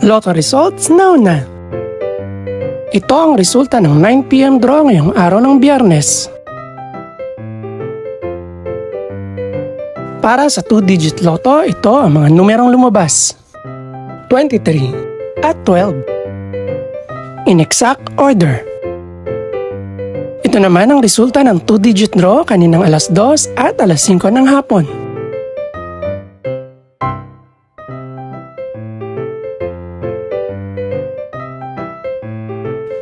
Lotto results now na. Ito ang resulta ng 9 PM draw ngayong araw ng Biyernes. Para sa 2-digit lotto, ito ang mga numerong lumabas: 23 at 12. In exact order. Ito naman ang resulta ng 2-digit draw kaninang alas 2 at alas 5 ng hapon.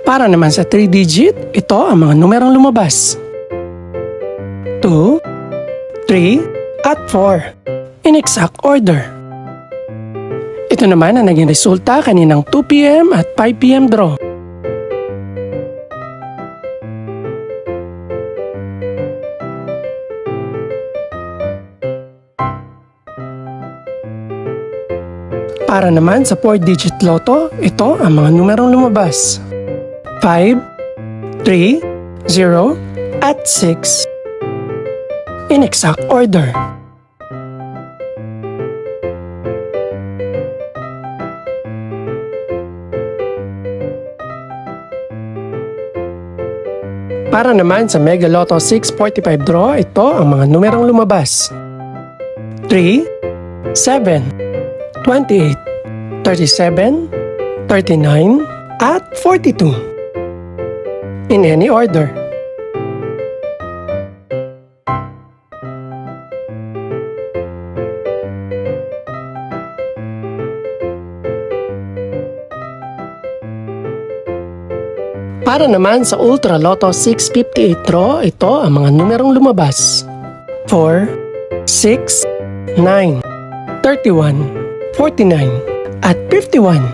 Para naman sa 3-digit, ito ang mga numerong lumabas: 2, 3, at 4. In exact order. Ito naman ang naging resulta kaninang 2 PM at 5 PM draw. Para naman sa 4-digit lotto, ito ang mga numerong lumabas: 5, 3, 0, at 6. In exact order. Para naman sa Mega Lotto 645 draw, ito ang mga numerong lumabas: 3, 7, 28, 37, 39, at 42. In any order. Para naman sa Ultra Lotto 658 draw, ito ang mga numerong lumabas: 4, 6, 9, 31, 49, at 51.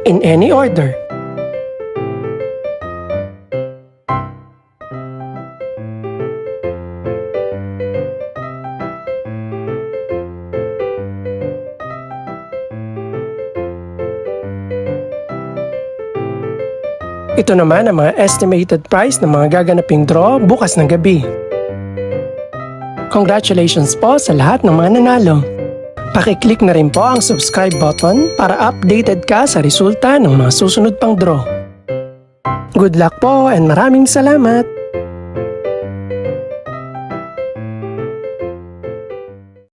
In any order. Ito naman ang mga estimated price ng mga gaganaping draw bukas ng gabi. Congratulations po sa lahat ng mga nanalo. Pakiclick na rin po ang subscribe button para updated ka sa resulta ng mga susunod pang draw. Good luck po and maraming salamat!